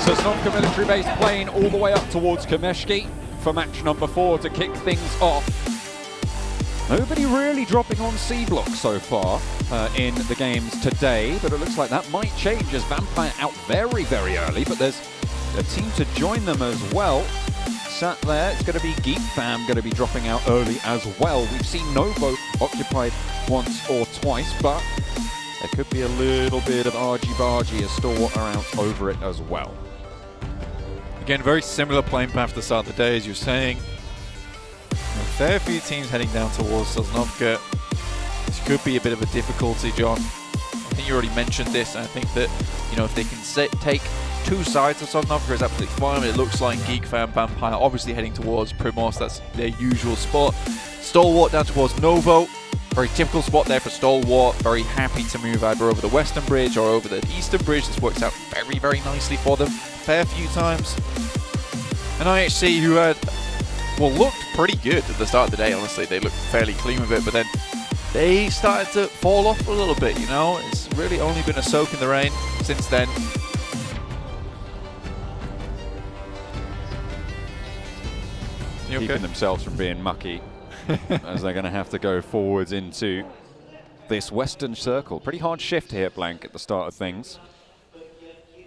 Sosnovka military base plane all the way up towards Pmgc for match number 4 to kick things off. Nobody really dropping on C block so far in the games today, but it looks like that might change as Vampire out very, very early, but there's a team to join them as well. Sat there, it's going to be Geek Fam going to be dropping out early as well. We've seen Novo occupied once or twice, but there could be a little bit of argy-bargy as Stalwart are out over it as well. Again, very similar playing path to the start of the day, as you're saying. A fair few teams heading down towards Sosnovka. This could be a bit of a difficulty, John. I think you already mentioned this, and I think that, you know, if they can take two sides of Sosnovka, it's absolutely fine. It looks like Geek Fam, Vampire obviously heading towards Primos. That's their usual spot. Stalwart down towards Novo. Very typical spot there for Stalwart. Very happy to move either over the Western Bridge or over the Eastern Bridge. This works out very, very nicely for them. Fair few times. And IHC, who had, well, looked pretty good at the start of the day, honestly. They looked fairly clean with it, but then they started to fall off a little bit, you know? It's really only been a soak in the rain since then. You okay? Keeping themselves from being mucky as they're going to have to go forwards into this Western Circle. Pretty hard shift here, Blank, at the start of things.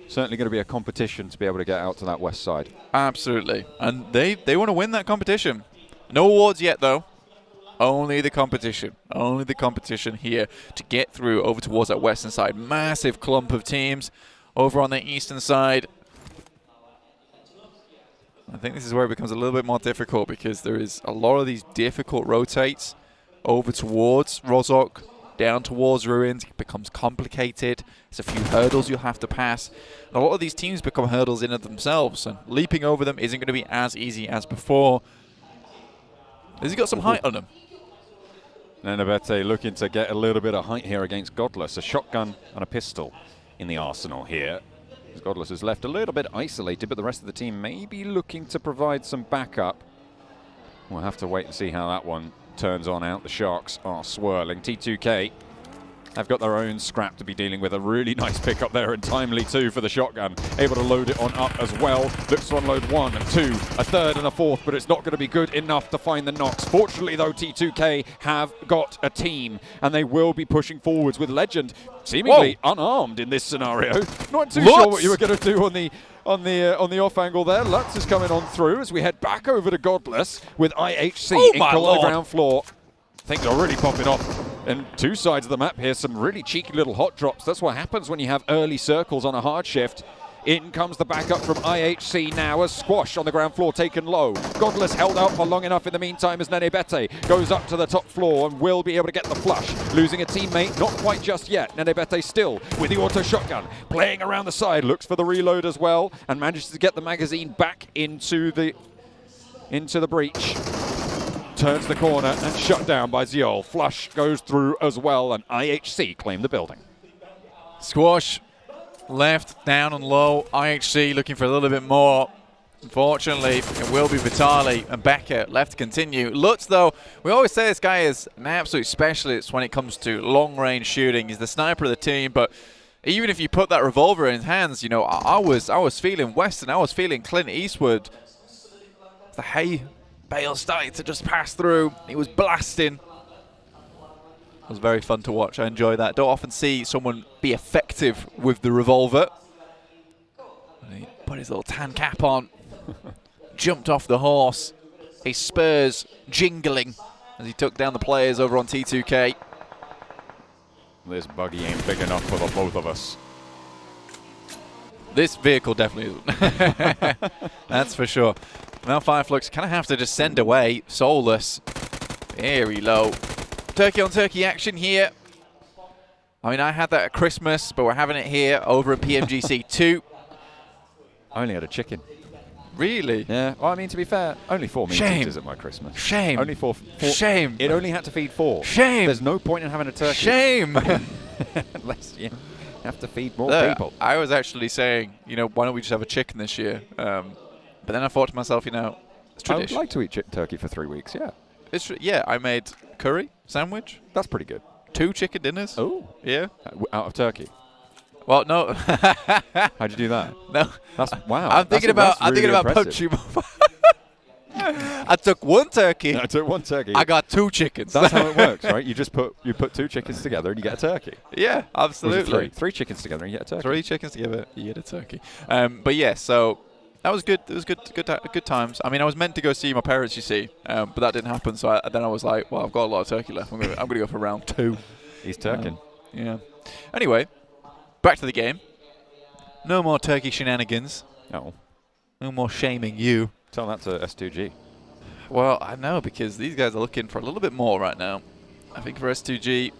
Certainly going to be a competition to be able to get out to that west side. Absolutely. And they want to win that competition. No awards yet, though. Only the competition. Only the competition here to get through over towards that western side. Massive clump of teams over on the eastern side. I think this is where it becomes a little bit more difficult because there is a lot of these difficult rotates over towards Rozhok, down towards Ruins. It becomes complicated. There's a few hurdles you'll have to pass. And a lot of these teams become hurdles in of themselves, and leaping over them isn't going to be as easy as before. Has he got some height on him? Nenabete looking to get a little bit of height here against Godless. A shotgun and a pistol in the arsenal here. Godless is left a little bit isolated, but the rest of the team may be looking to provide some backup. We'll have to wait and see how that one turns on out. The Sharks are swirling. T2K have got their own scrap to be dealing with. A really nice pickup there, and timely too for the shotgun. Able to load it on up as well. Looks to unload 1 and 2, a third and a fourth, but it's not going to be good enough to find the knocks. Fortunately though, T2K have got a team, and they will be pushing forwards with Legend seemingly unarmed in this scenario. Not too sure what you were going to do on the off angle there. Lutz is coming on through as we head back over to Godless with IHC in the ground floor. Things are really popping off. And two sides of the map here, some really cheeky little hot drops. That's what happens when you have early circles on a hard shift. In comes the backup from IHC now as Squash on the ground floor taken low. Godless held out for long enough in the meantime as Nenebete goes up to the top floor and will be able to get the flush. Losing a teammate, not quite just yet. Nenebete still with the auto shotgun, playing around the side, looks for the reload as well, and manages to get the magazine back into the breach. Turns the corner and shut down by Ziol. Flush goes through as well, and IHC claim the building. Squash left, down and low. IHC looking for a little bit more. Unfortunately, it will be Vitali and Becker left to continue. Lutz, though, we always say this guy is an absolute specialist when it comes to long-range shooting. He's the sniper of the team, but even if you put that revolver in his hands, you know, I was feeling Western, I was feeling Clint Eastwood. The hay bale started to just pass through. He was blasting. It was very fun to watch. I enjoy that. Don't often see someone be effective with the revolver. And he put his little tan cap on, jumped off the horse, his spurs jingling as he took down the players over on T2K. This buggy ain't big enough for the both of us. This vehicle definitely isn't. That's for sure. Now Fireflux kind of have to just send away. Soulless. Very low. Turkey on turkey action here. I mean, I had that at Christmas, but we're having it here over at Pmgc 2. I only had a chicken. Really? Yeah. Well, I mean, to be fair, only 4 meat eaters at my Christmas. Shame. Only four. Shame. It only had to feed 4. Shame. There's no point in having a turkey. Shame. Unless you have to feed more people. I was actually saying, you know, why don't we just have a chicken this year? But then I thought to myself, you know, it's tradition. I would like to eat turkey for 3 weeks, yeah. Yeah, I made curry, sandwich. That's pretty good. 2 chicken dinners. Oh. Yeah. Out of turkey. Well, no. How'd you do that? No. That's wow. I'm thinking about impressive. punching. I took one turkey. I took one turkey. I got 2 chickens. That's how it works, right? You put 2 chickens together and you get a turkey. Yeah, absolutely. 3 chickens together and you get a turkey. 3 chickens together, you get a turkey. But yeah, so that was good. It was good times. I mean, I was meant to go see my parents, you see, but that didn't happen. So then I was like, well, I've got a lot of turkey left. I'm gonna go for round 2. He's turking. Yeah. Anyway, back to the game. No more turkey shenanigans. Oh. No more shaming you. Tell that to S2G. Well, I know, because these guys are looking for a little bit more right now. I think for S2G,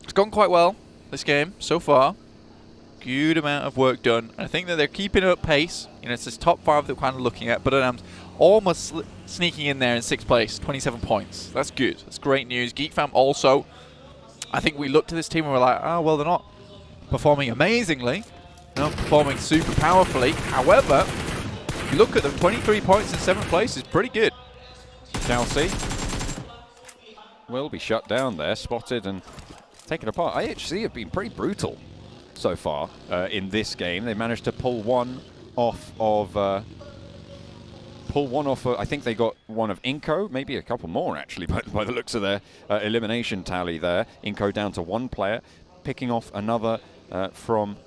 it's gone quite well this game so far. Good amount of work done. I think that they're keeping up pace. You know, it's this top 5 that we're kind of looking at, but I'm almost sneaking in there in 6th place, 27 points. That's good. That's great news. Geek Fam also, I think we looked at this team and we're like, oh, well, they're not performing amazingly. They're not performing super powerfully. However, if you look at them, 23 points in 7th place is pretty good. Chelsea will be shut down there, spotted and taken apart. IHC have been pretty brutal so far in this game. They managed to pull one off of... I think they got one of Inco, maybe a couple more actually, by the looks of their elimination tally there. Inco down to 1 player, picking off another from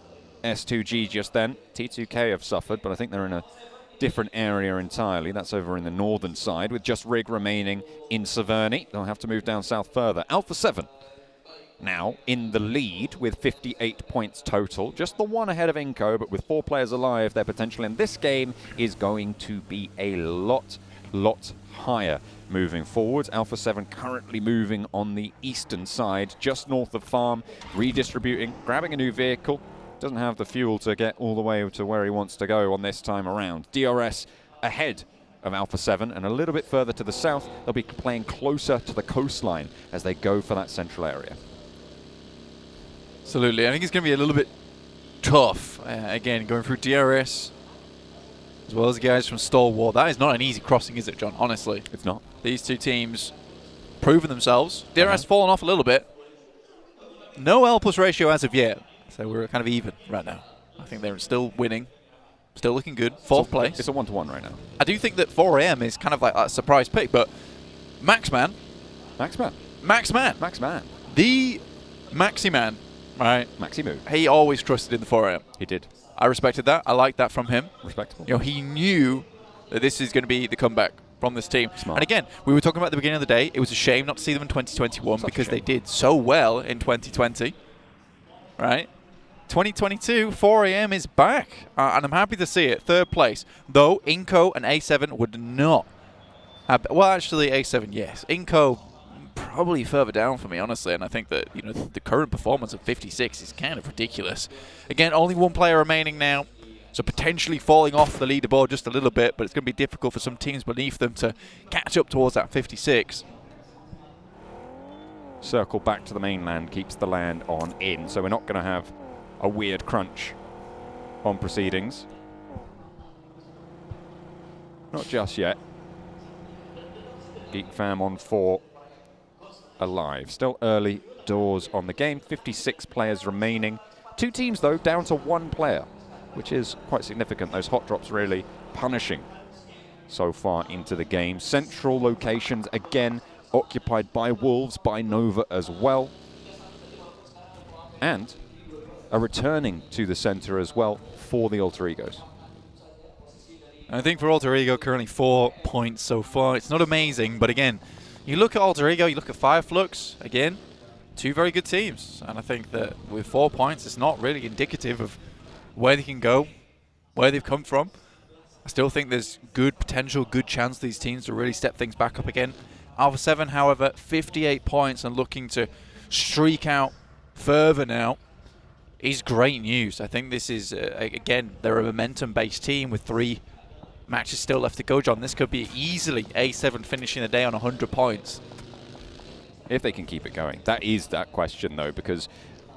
S2G just then. T2K have suffered, but I think they're in a different area entirely. That's over in the northern side, with just Rig remaining in Severny. They'll have to move down south further. Alpha 7 now in the lead with 58 points total. Just the 1 ahead of Inco, but with 4 players alive, their potential in this game is going to be a lot higher moving forward. Alpha 7 currently moving on the eastern side, just north of Farm, redistributing, grabbing a new vehicle. Doesn't have the fuel to get all the way to where he wants to go on this time around. DRS ahead of Alpha 7 and a little bit further to the south. They'll be playing closer to the coastline as they go for that central area. Absolutely. I think it's going to be a little bit tough. Again, going through DRS as well as the guys from Stalwart. That is not an easy crossing, is it, John? Honestly. It's not. These 2 teams proven themselves. DRS fallen off a little bit. No L+ ratio as of yet. So we're kind of even right now. I think they're still winning. Still looking good. 4th place. It's a 1-to-1 right now. I do think that 4AM is kind of like a surprise pick, but Maxman. The Maxi Man, right? Maximu. He always trusted in the 4AM. He did. I respected that. I liked that from him. Respectable. You know, he knew that this is going to be the comeback from this team. Smart. And again, we were talking about at the beginning of the day, it was a shame not to see them in 2021 because they did so well in 2020. Right? 2022, 4AM is back, and I'm happy to see it. 3rd place, though Inco and A7 would not have, well, actually A7, yes. Inco probably further down for me, honestly, and I think that, you know, the current performance of 56 is kind of ridiculous. Again, only 1 player remaining now, so potentially falling off the leaderboard just a little bit, but it's going to be difficult for some teams beneath them to catch up towards that 56. Circle back to the mainland, keeps the land on in, so we're not going to have a weird crunch on proceedings. Not just yet. Geek Fam on 4 alive. Still early doors on the game. 56 players remaining. 2 teams, though, down to 1 player, which is quite significant. Those hot drops really punishing so far into the game. Central locations, again, occupied by Wolves, by Nova as well. And are returning to the center as well for the Alter Egos. I think for Alter Ego, currently 4 points so far. It's not amazing, but again, you look at Alter Ego, you look at Fireflux, again, 2 very good teams. And I think that with 4 points, it's not really indicative of where they can go, where they've come from. I still think there's good potential, good chance these teams to really step things back up again. Alpha 7, however, 58 points and looking to streak out further now is great news. I think this is, again, they're a momentum-based team with 3 matches still left to go, John. This could be easily A7 finishing the day on 100 points. If they can keep it going. That is that question, though, because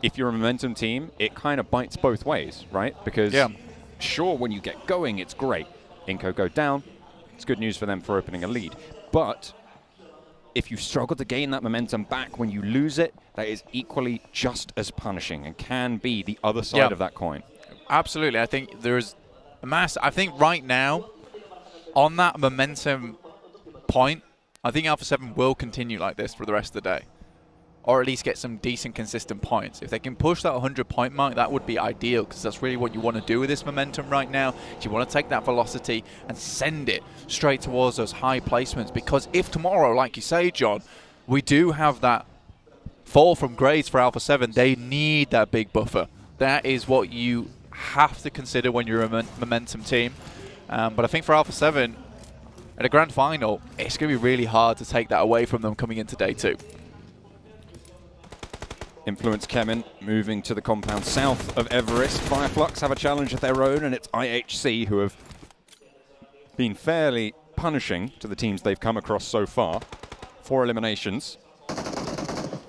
if you're a momentum team, it kind of bites both ways, right? Because, sure, when you get going, it's great. Inco go down. It's good news for them for opening a lead. But if you struggle to gain that momentum back when you lose it, that is equally just as punishing and can be the other side of that coin. Absolutely. I think there's a I think right now, on that momentum point, I think Alpha 7 will continue like this for the rest of the day. Or at least get some decent, consistent points. If they can push that 100-point mark, that would be ideal, because that's really what you want to do with this momentum right now. You want to take that velocity and send it straight towards those high placements, because if tomorrow, like you say, John, we do have that fall from grades for Alpha 7, they need that big buffer. That is what you have to consider when you're a momentum team. But I think for Alpha 7, at a grand final, it's going to be really hard to take that away from them coming into day 2. Influence Kemen moving to the compound south of Everest. Fireflux have a challenge of their own, and it's IHC who have been fairly punishing to the teams they've come across so far. 4 eliminations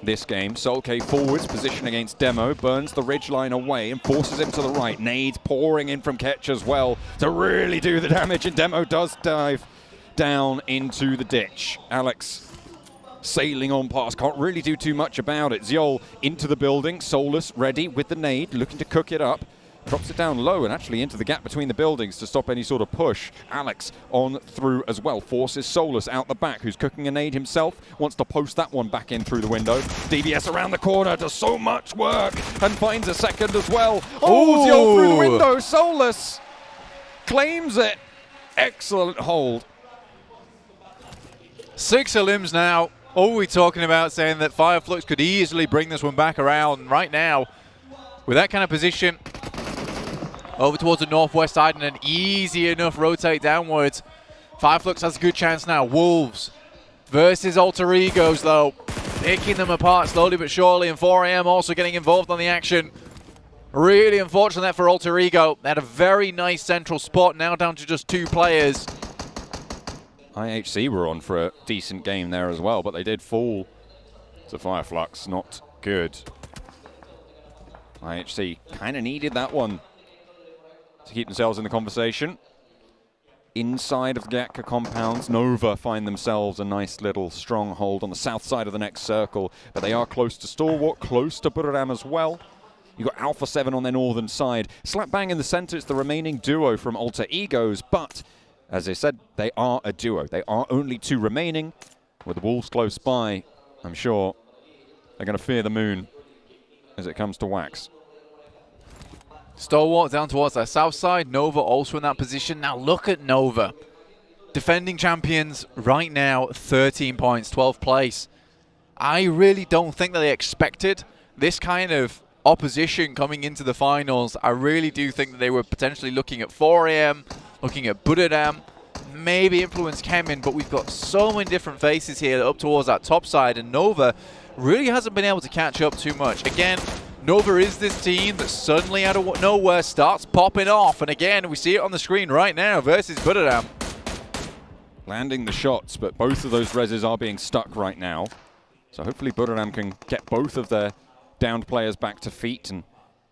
this game. Solk forwards, position against Demo, burns the ridgeline away and forces him to the right. Nades pouring in from Ketch as well to really do the damage, and Demo does dive down into the ditch. Alex sailing on past, can't really do too much about it. Ziol into the building, Solus ready with the nade, looking to cook it up. Drops it down low and actually into the gap between the buildings to stop any sort of push. Alex on through as well, forces Solus out the back, who's cooking a nade himself, wants to post that one back in through the window. DBS around the corner, does so much work and finds a second as well. Oh, Ziol through the window, Solus claims it. Excellent hold. 6 elims now. All we're talking about, saying that Fireflux could easily bring this one back around right now. With that kind of position, over towards the northwest side and an easy enough rotate downwards. Fireflux has a good chance now. Wolves versus Alter Egos, though. Picking them apart slowly but surely, and 4AM also getting involved on the action. Really unfortunate for Alter Ego. They had a very nice central spot, now down to just 2 players. IHC were on for a decent game there as well, but they did fall to Fireflux. Not good. IHC kind of needed that one to keep themselves in the conversation. Inside of the Gatka compounds, Nova find themselves a nice little stronghold on the south side of the next circle, but they are close to Stalwart, close to Buradam as well. You've got Alpha 7 on their northern side. Slap bang in the center, it's the remaining duo from Alter Egos, but as I said, they are a duo. They are only 2 remaining. With the Wolves close by, I'm sure they're going to fear the moon as it comes to wax. Stalwart down towards their south side. Nova also in that position. Now look at Nova. Defending champions right now, 13 points, 12th place. I really don't think that they expected this kind of opposition coming into the finals. I really do think that they were potentially looking at 4AM, looking at Buradam, maybe Influence Kemen, but we've got so many different faces here up towards that top side, and Nova really hasn't been able to catch up too much. Again, Nova is this team that suddenly out of nowhere starts popping off, and again, we see it on the screen right now versus Buradam. Landing the shots, but both of those reses are being stuck right now. So hopefully Buradam can get both of their downed players back to feet and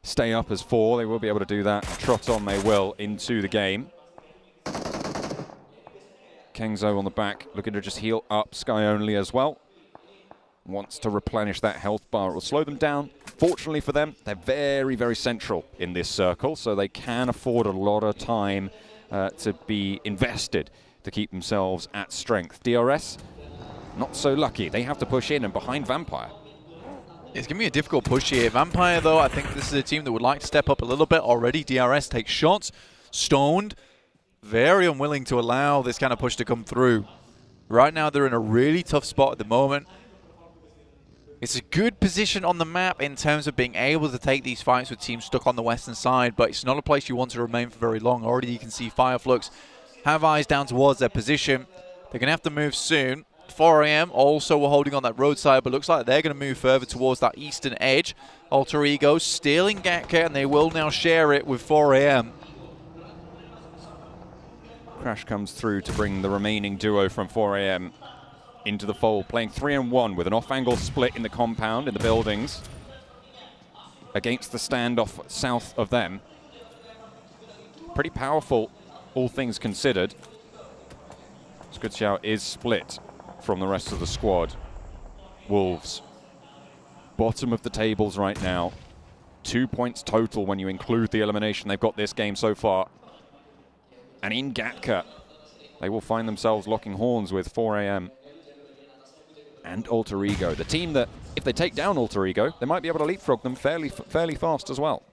stay up as 4. They will be able to do that. Trot on they will into the game. Kengzo on the back, looking to just heal up. Sky only as well. Wants to replenish that health bar. It will slow them down. Fortunately for them, they're very, very central in this circle, so they can afford a lot of time to be invested to keep themselves at strength. DRS, not so lucky. They have to push in and behind Vampire. It's going to be a difficult push here. Vampire, though, I think this is a team that would like to step up a little bit already. DRS takes shots. Stoned, very unwilling to allow this kind of push to come through. Right now, they're in a really tough spot at the moment. It's a good position on the map in terms of being able to take these fights with teams stuck on the western side, but it's not a place you want to remain for very long. Already you can see Fireflux have eyes down towards their position. They're going to have to move soon. 4AM also were holding on that roadside, but looks like they're going to move further towards that eastern edge. Alter Ego stealing Gatka, and they will now share it with 4AM. Crash comes through to bring the remaining duo from 4AM into the fold, playing 3-on-1 with an off-angle split in the compound, in the buildings, against the standoff south of them. Pretty powerful, all things considered. Skutschau is split. from the rest of the squad. Wolves, bottom of the tables right now. 2 points total when you include the elimination they've got this game so far. And in Gatka, they will find themselves locking horns with 4am and Alter Ego. The team that, if they take down Alter Ego, they might be able to leapfrog them fairly fast as well.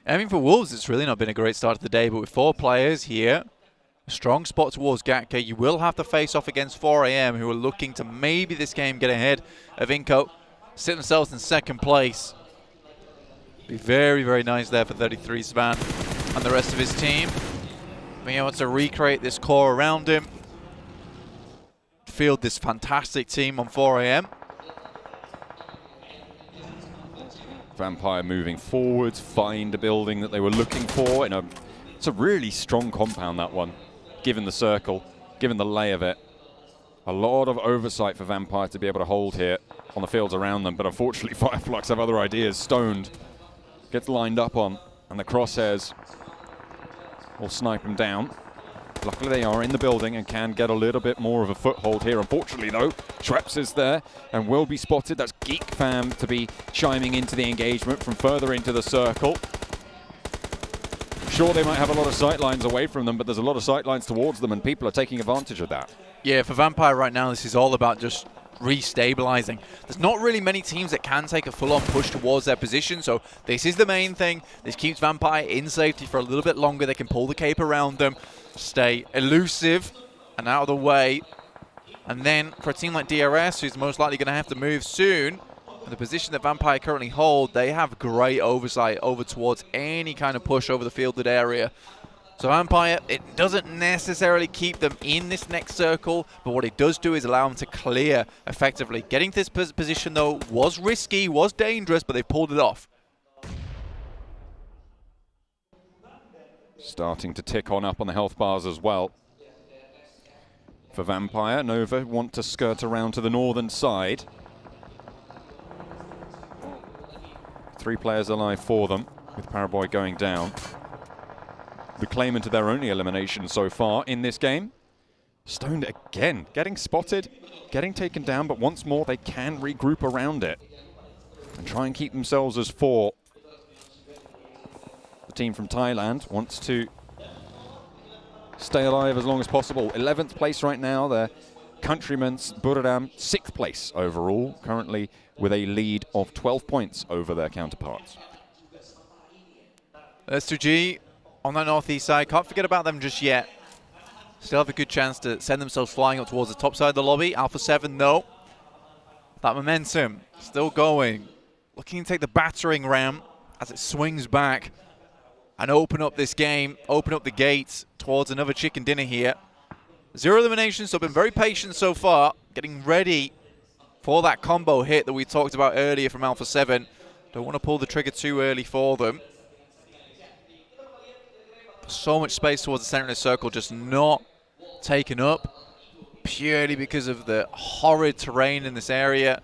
I mean, for Wolves, it's really not been a great start to the day, but with 4 players here, a strong spot towards Gatka, you will have to face off against 4am, who are looking to maybe this game get ahead of Inco, sit themselves in second place. Be very, very nice there for 33 Span and the rest of his team. Being able to recreate this core around him. Field this fantastic team on 4am. Vampire moving forwards, find a building that they were looking for. It's a really strong compound, that one, given the circle, given the lay of it. A lot of oversight for Vampire to be able to hold here on the fields around them, but unfortunately Fireflux have other ideas. Stoned gets lined up on, and the crosshairs will snipe him down. Luckily they are in the building and can get a little bit more of a foothold here. Unfortunately though, Schweppes is there and will be spotted. That's Geek Fam to be chiming into the engagement from further into the circle. Sure, they might have a lot of sightlines away from them, but there's a lot of sightlines towards them and people are taking advantage of that. Yeah, for Vampire right now, this is all about just restabilizing. There's not really many teams that can take a full-on push towards their position, so this is the main thing. This keeps Vampire in safety for a little bit longer. They can pull the cape around them, stay elusive and out of the way. And then for a team like DRS, who's most likely going to have to move soon, in the position that Vampire currently hold, they have great oversight over towards any kind of push over the fielded area. So Vampire, it doesn't necessarily keep them in this next circle, but what it does do is allow them to clear effectively. Getting to this position, though, was risky, was dangerous, but they pulled it off. Starting to tick on up on the health bars as well. For Vampire, Nova want to skirt around to the northern side. 3 players alive for them, with Paraboy going down. The claimant of their only elimination so far in this game. Stoned again, getting spotted, getting taken down, but once more they can regroup around it and try and keep themselves as 4. The team from Thailand wants to stay alive as long as possible. 11th place right now, their countrymen Buradam 6th place overall, currently with a lead of 12 points over their counterparts. S2G on that northeast side, can't forget about them just yet. Still have a good chance to send themselves flying up towards the top side of the lobby. Alpha 7 though, that momentum still going. Looking to take the battering ram as it swings back and open up this game, open up the gates towards another chicken dinner here. 0 eliminations, so been very patient so far, getting ready for that combo hit that we talked about earlier from Alpha 7. Don't want to pull the trigger too early for them. So much space towards the center of the circle, just not taken up, purely because of the horrid terrain in this area.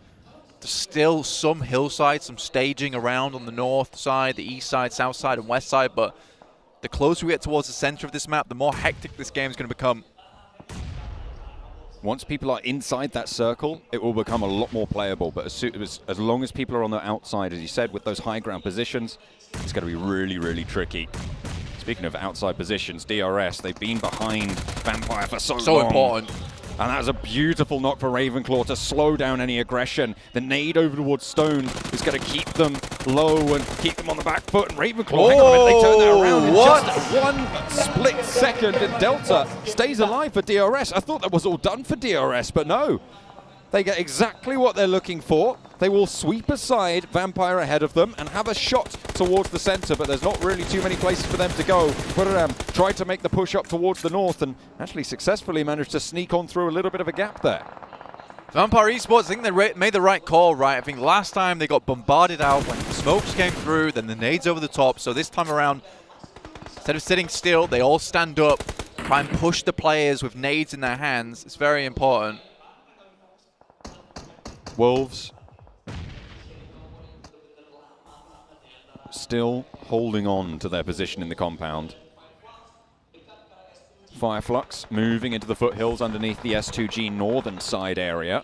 There's still some hillside, some staging around on the north side, the east side, south side, and west side, but the closer we get towards the center of this map, the more hectic this game is going to become. Once people are inside that circle, it will become a lot more playable, but as long as people are on the outside, as you said, with those high ground positions, it's going to be really, really tricky. Speaking of outside positions, DRS, they've been behind Vampire for so long. So important. And that was a beautiful knock for Ravenclaw to slow down any aggression. The nade over towards Stone is going to keep them low and keep them on the back foot. And Ravenclaw, hang on a minute, they turn that around in just 1 split second. And Delta stays alive for DRS. I thought that was all done for DRS, but no. They get exactly what they're looking for. They will sweep aside Vampire ahead of them and have a shot towards the center, but there's not really too many places for them to go. Buradam tried to make the push up towards the north and actually successfully managed to sneak on through a little bit of a gap there. Vampire Esports, I think they made the right call, right? I think last time they got bombarded out when the smokes came through, then the nades over the top. So this time around, instead of sitting still, they all stand up, try and push the players with nades in their hands. It's very important. Wolves still holding on to their position in the compound. Fireflux moving into the foothills underneath the S2G northern side area.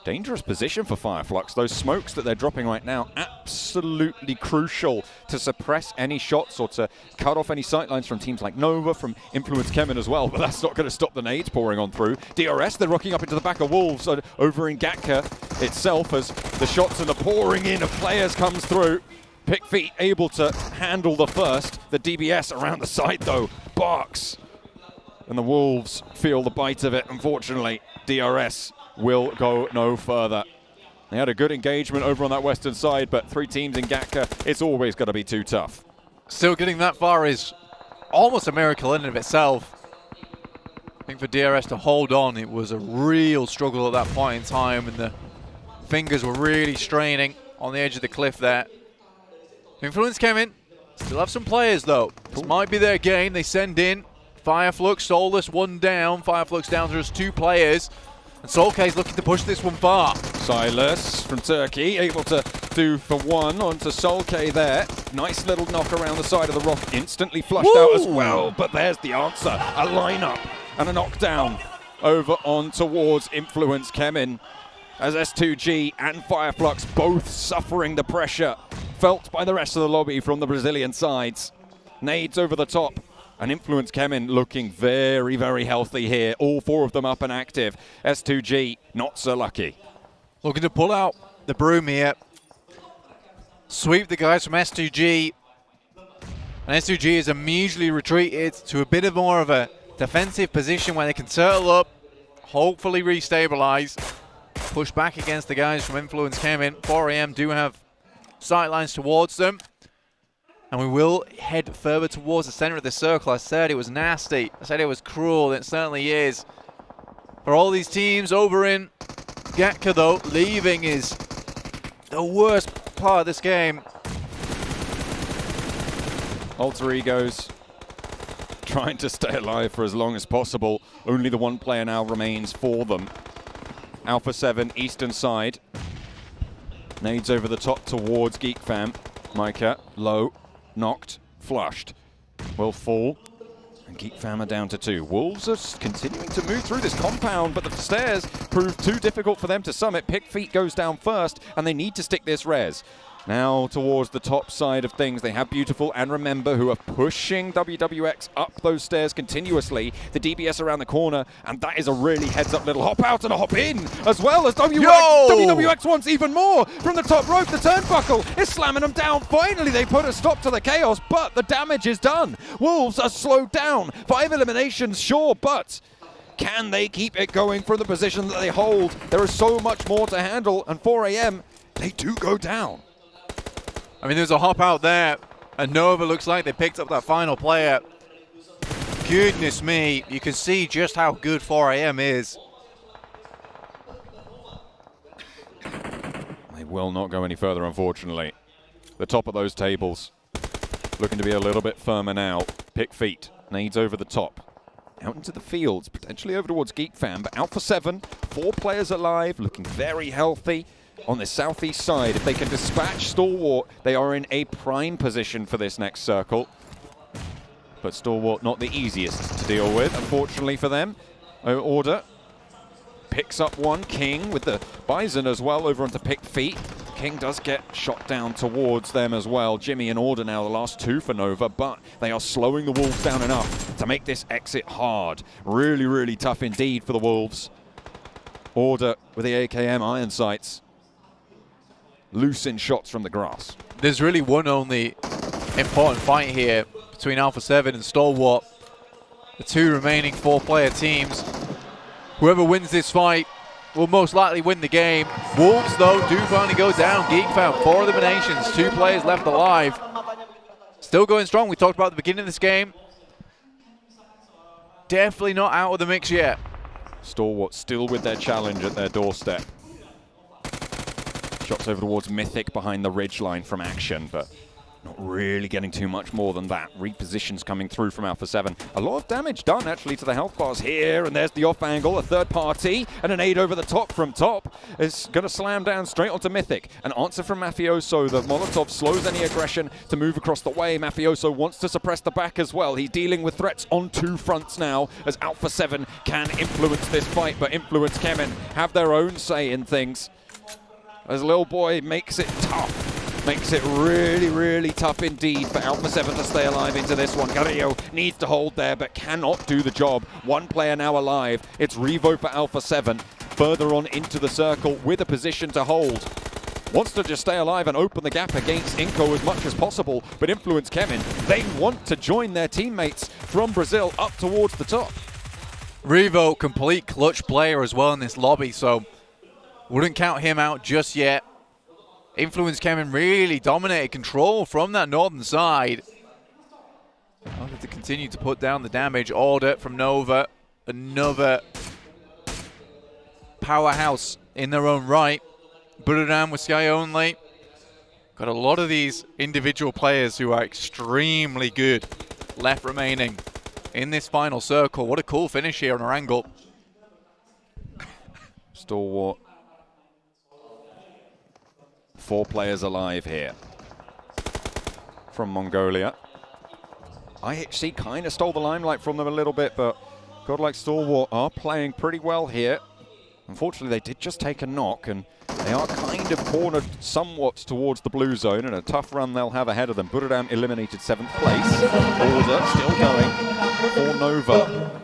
Dangerous position for Fireflux. Those smokes that they're dropping right now, absolutely crucial to suppress any shots or to cut off any sightlines from teams like Nova, from Influence Kemin as well, but that's not going to stop the nades pouring on through. DRS, they're rocking up into the back of Wolves over in Gatka itself as the shots and the pouring in of players comes through. Pickfeet able to handle the first. The DBS around the side though, barks. And the Wolves feel the bite of it, unfortunately. DRS will go no further. They had a good engagement over on that western side, but 3 teams in Gatka, it's always going to be too tough. Still getting that far is almost a miracle in and of itself. I think for DRS to hold on, it was a real struggle at that point in time, and the fingers were really straining on the edge of the cliff there. Influence came in. Still have some players though. This might be their game. They send in Fireflux, Soulless, 1 down. Fireflux down to just 2 players. And Soulk's looking to push this one far. Silas from Turkey able to do for 1 onto Soulk there. Nice little knock around the side of the rock, instantly flushed out as well. But there's the answer, a lineup and a knockdown over on towards Influence Kemin. As S2G and Fireflux both suffering the pressure felt by the rest of the lobby from the Brazilian sides. Nades over the top. And Influence Kemin looking very, very healthy here. All 4 of them up and active. S2G not so lucky. Looking to pull out the broom here. Sweep the guys from S2G. And S2G is immediately retreated to a bit of more of a defensive position where they can turtle up, hopefully restabilize, push back against the guys from Influence Kemin. 4AM do have sightlines towards them. And we will head further towards the center of the circle. I said it was nasty. I said it was cruel. It certainly is. For all these teams over in Gatka, though, leaving is the worst part of this game. Alter Egos trying to stay alive for as long as possible. Only the 1 player now remains for them. Alpha 7, eastern side. Nades over the top towards Geek Fam. Micah, low. Knocked, flushed, will fall, and Geek Fam are down to 2. Wolves are continuing to move through this compound, but the stairs prove too difficult for them to summit. Pickfeet goes down first, and they need to stick this res. Now towards the top side of things, they have Beautiful and Remember, who are pushing WWX up those stairs continuously. The DBS around the corner, and that is a really heads-up little hop out and a hop in, as well as WWX wants even more from the top rope. The turnbuckle is slamming them down. Finally, they put a stop to the chaos, but the damage is done. Wolves are slowed down. 5 eliminations, sure, but can they keep it going from the position that they hold? There is so much more to handle, and 4AM, they do go down. I mean, there's a hop out there, and Nova looks like they picked up that final player. Goodness me, you can see just how good 4AM is. They will not go any further, unfortunately. The top of those tables looking to be a little bit firmer now. Pickfeet, nades over the top. Out into the fields, potentially over towards Geek Fam, but out for 7. 4 players alive, looking very healthy. On the southeast side, if they can dispatch Stalwart, they are in a prime position for this next circle. But Stalwart not the easiest to deal with, unfortunately for them. Order picks up 1. King with the Bison as well over onto Pickfeet. King does get shot down towards them as well. Jimmy and Order now the last 2 for Nova, but they are slowing the Wolves down enough to make this exit hard. Really, really tough indeed for the Wolves. Order with the AKM iron sights. Loosen shots from the grass. There's really one only important fight here between Alpha 7 and Stalwart. The 2 remaining 4-player teams. Whoever wins this fight will most likely win the game. Wolves, though, do finally go down. Geek Fam, 4 eliminations, 2 players left alive. Still going strong. We talked about at the beginning of this game. Definitely not out of the mix yet. Stalwart still with their challenge at their doorstep. Shots over towards Mythic behind the ridge line from Action, but Not really getting too much more than that. Repositions coming through from Alpha 7. A lot of damage done actually to the health bars here, and there's the off angle, a third party, and an aid over the top from top is going to slam down straight onto Mythic. An answer from Mafioso. The Molotov slows any aggression to move across the way. Mafioso wants to suppress the back as well. He's dealing with threats on two fronts now as Alpha 7 can influence this fight, but Influence Kemen have their own say in things. As Lil Boy makes it tough. Makes it really, really tough indeed for Alpha 7 to stay alive into this one. Carrillo needs to hold there, but cannot do the job. One player now alive. It's Revo for Alpha 7. Further on into the circle with a position to hold. Wants to just stay alive and open the gap against Inco as much as possible. But Influence Kemen, they want to join their teammates from Brazil up towards the top. Revo, complete clutch player as well in this lobby, so wouldn't count him out just yet. Influence Kemen really dominated control from that northern side. Wanted to continue to put down the damage. Order from Nova. Another powerhouse in their own right. Buradam with Sky only. Got a lot of these individual players who are extremely good left remaining in this final circle. What a cool finish here on our angle. Stalwart. 4 players alive here from Mongolia. IHC kind of stole the limelight from them a little bit, but Godlike Stalwart are playing pretty well here. Unfortunately, they did just take a knock, and they are kind of cornered somewhat towards the blue zone, and a tough run they'll have ahead of them. Buradam eliminated 7th place. Order still going for Nova.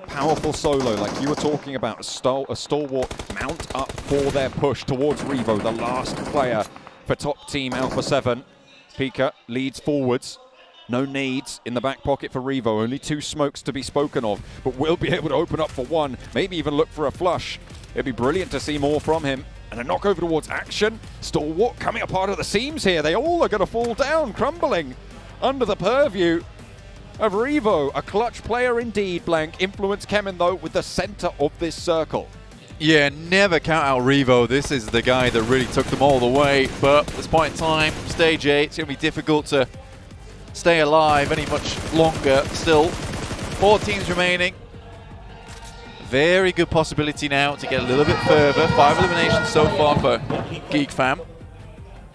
Powerful solo, like you were talking about, a Stalwart mount up for their push towards Revo, the last player for top team Alpha 7. Pika leads forwards. No nades in the back pocket for Revo, only 2 smokes to be spoken of, but will be able to open up for 1, maybe even look for a flush. It'd be brilliant to see more from him. And a knock over towards Action. Stalwart coming apart at the seams here. They all are going to fall down, crumbling under the purview of Revo. A clutch player indeed, Blank. Influence Kemen, though, with the center of this circle. Yeah, never count out Revo. This is the guy that really took them all the way. But at this point in time, stage 8, it's going to be difficult to stay alive any much longer. Still, 4 teams remaining. Very good possibility now to get a little bit further. 5 eliminations so far for Geek Fam.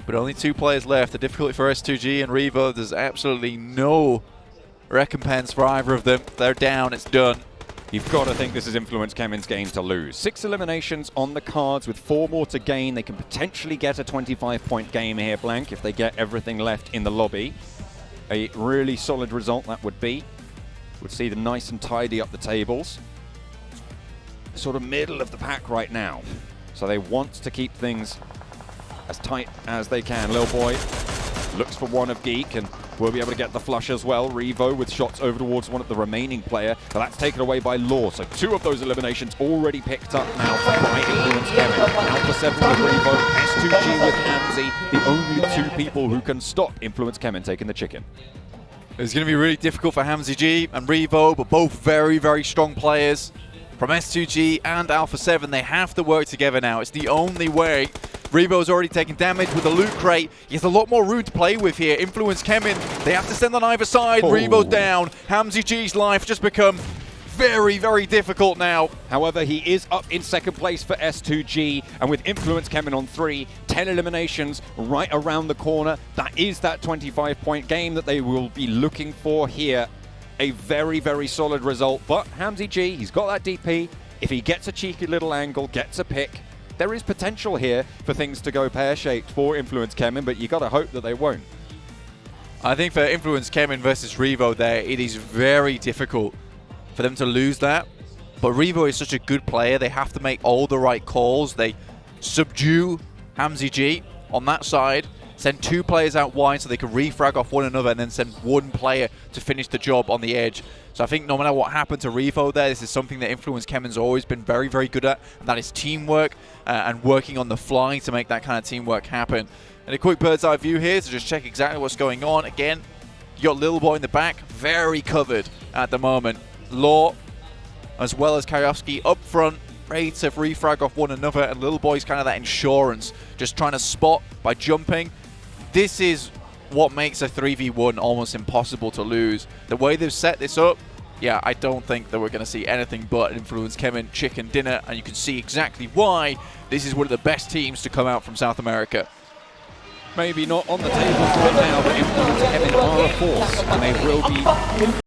But only 2 players left. The difficulty for S2G and Revo, there's absolutely no recompense for either of them. They're down, it's done. You've got to think this is Influence Kemen's game to lose. 6 eliminations on the cards with 4 more to gain. They can potentially get a 25-point game here, Blank, if they get everything left in the lobby. A really solid result that would be. Would see them nice and tidy up the tables. Sort of middle of the pack right now. So they want to keep things as tight as they can. Lil Boy looks for one of Geek and will be able to get the flush as well. Revo with shots over towards one of the remaining player, but that's taken away by Law. So 2 of those eliminations already picked up now by Influence Kemen. Alpha 7 with Revo, S2G with Hamzy, the only 2 people who can stop Influence Kemen taking the chicken. It's going to be really difficult for Hamzy G and Revo, but both very, very strong players. From S2G and Alpha 7, they have to work together now. It's the only way. Revo's already taking damage with the loot crate. He has a lot more room to play with here. Influence Kemen, they have to stand on either side. Oh. Revo's down. Hamzy G's life just become very, very difficult now. However, he is up in 2nd place for S2G, and with Influence Kemen on 3, 10 eliminations right around the corner. That is that 25-point game that they will be looking for here. A very, very solid result, but Hamzy G, he's got that DP. If he gets a cheeky little angle, gets a pick, there is potential here for things to go pear-shaped for Influence Kemen, but you got to hope that they won't. I think for Influence Kemen versus Revo there, it is very difficult for them to lose that. But Revo is such a good player, they have to make all the right calls. They subdue Hamzy G on that side, send 2 players out wide so they can refrag off one another, and then send 1 player to finish the job on the edge. So I think no matter what happened to Revo there, this is something that Influence Kemen's always been very, very good at, and that is teamwork and working on the fly to make that kind of teamwork happen. And a quick bird's eye view here to just check exactly what's going on. Again, you got Lil Boy in the back, very covered at the moment. Law, as well as Kayovsky up front, ready to refrag off one another, and Lil Boy's kind of that insurance, just trying to spot by jumping. This is what makes a 3v1 almost impossible to lose. The way they've set this up, yeah, I don't think that we're going to see anything but Influence Kevin chicken dinner, and you can see exactly why this is one of the best teams to come out from South America. Maybe not on the table right now, but Influence Kevin are a force, and they will be